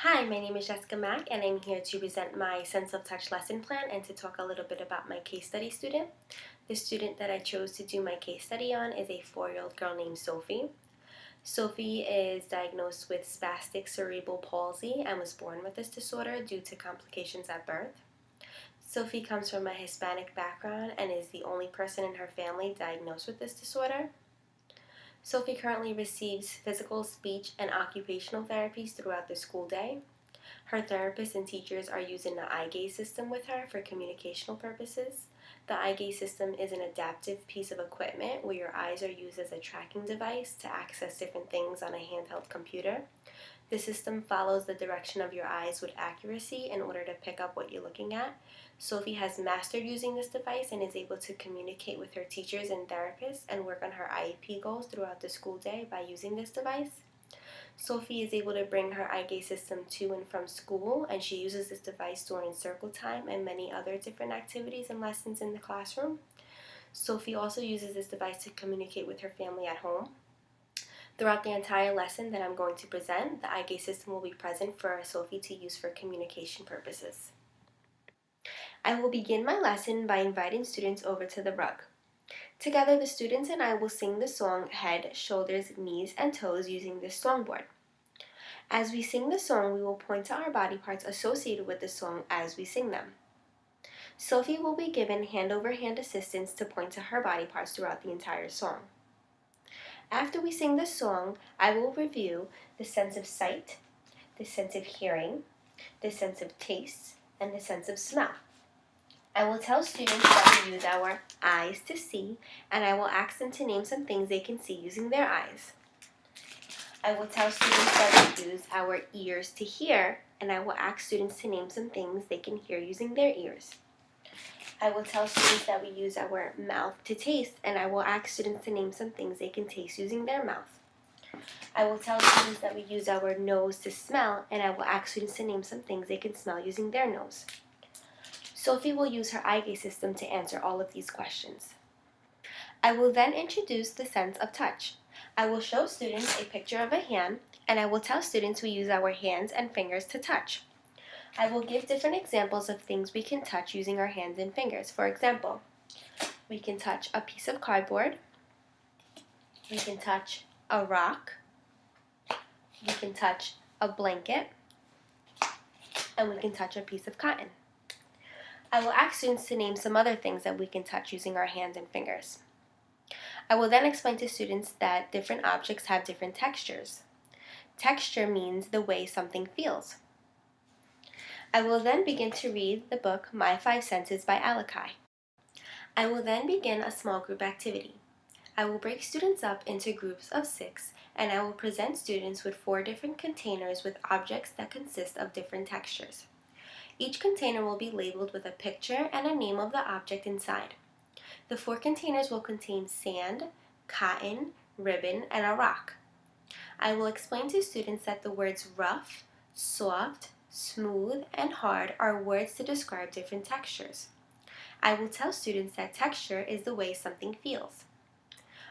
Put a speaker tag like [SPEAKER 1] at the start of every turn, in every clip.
[SPEAKER 1] Hi, my name is Jessica Mack, and I'm here to present my Sense of Touch lesson plan and to talk a little bit about my case study student. The student that I chose to do my case study on is a 4-year-old girl named Sophie. Sophie is diagnosed with spastic cerebral palsy and was born with this disorder due to complications at birth. Sophie comes from a Hispanic background and is the only person in her family diagnosed with this disorder. Sophie currently receives physical, speech, and occupational therapies throughout the school day. Her therapists and teachers are using the eye gaze system with her for communicational purposes. The eye gaze system is an adaptive piece of equipment where your eyes are used as a tracking device to access different things on a handheld computer. The system follows the direction of your eyes with accuracy in order to pick up what you're looking at. Sophie has mastered using this device and is able to communicate with her teachers and therapists and work on her IEP goals throughout the school day by using this device. Sophie is able to bring her eye gaze system to and from school, and she uses this device during circle time and many other different activities and lessons in the classroom. Sophie also uses this device to communicate with her family at home. Throughout the entire lesson that I'm going to present, the eye gaze system will be present for Sophie to use for communication purposes. I will begin my lesson by inviting students over to the rug. Together, the students and I will sing the song Head, Shoulders, Knees, and Toes using this songboard. As we sing the song, we will point to our body parts associated with the song as we sing them. Sophie will be given hand-over-hand assistance to point to her body parts throughout the entire song. After we sing the song, I will review the sense of sight, the sense of hearing, the sense of taste, and the sense of smell. I will tell students that we use our eyes to see, and I will ask them to name some things they can see using their eyes. I will tell students that we use our ears to hear, and I will ask students to name some things they can hear using their ears. I will tell students that we use our mouth to taste, and I will ask students to name some things they can taste using their mouth. I will tell students that we use our nose to smell, and I will ask students to name some things they can smell using their nose. Sophie will use her eye gaze system to answer all of these questions. I will then introduce the sense of touch. I will show students a picture of a hand, and I will tell students we use our hands and fingers to touch. I will give different examples of things we can touch using our hands and fingers. For example, we can touch a piece of cardboard, we can touch a rock, we can touch a blanket, and we can touch a piece of cotton. I will ask students to name some other things that we can touch using our hands and fingers. I will then explain to students that different objects have different textures. Texture means the way something feels. I will then begin to read the book My 5 Senses by Alakai. I will then begin a small group activity. I will break students up into groups of 6, and I will present students with 4 different containers with objects that consist of different textures. Each container will be labeled with a picture and a name of the object inside. The 4 containers will contain sand, cotton, ribbon, and a rock. I will explain to students that the words rough, soft, smooth, and hard are words to describe different textures. I will tell students that texture is the way something feels.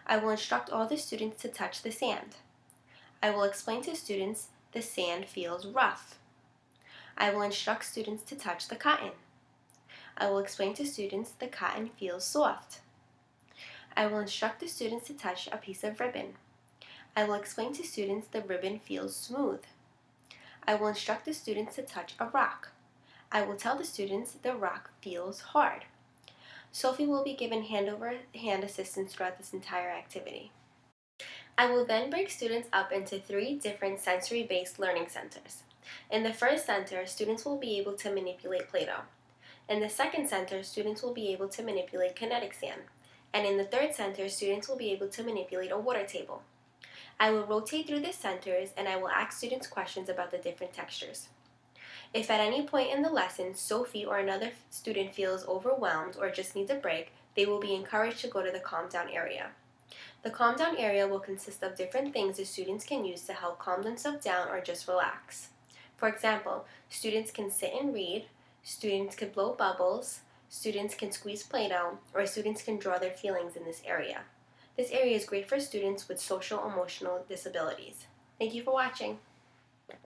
[SPEAKER 1] I will instruct all the students to touch the sand. I will explain to students the sand feels rough. I will instruct students to touch the cotton. I will explain to students the cotton feels soft. I will instruct the students to touch a piece of ribbon. I will explain to students the ribbon feels smooth. I will instruct the students to touch a rock. I will tell the students the rock feels hard. Sophie will be given hand-over-hand assistance throughout this entire activity. I will then break students up into 3 different sensory-based learning centers. In the first center, students will be able to manipulate Play-Doh. In the second center, students will be able to manipulate kinetic sand. And in the third center, students will be able to manipulate a water table. I will rotate through the centers and I will ask students questions about the different textures. If at any point in the lesson, Sophie or another student feels overwhelmed or just needs a break, they will be encouraged to go to the calm down area. The calm down area will consist of different things the students can use to help calm themselves down or just relax. For example, students can sit and read, students can blow bubbles, students can squeeze Play-Doh, or students can draw their feelings in this area. This area is great for students with social emotional disabilities. Thank you for watching.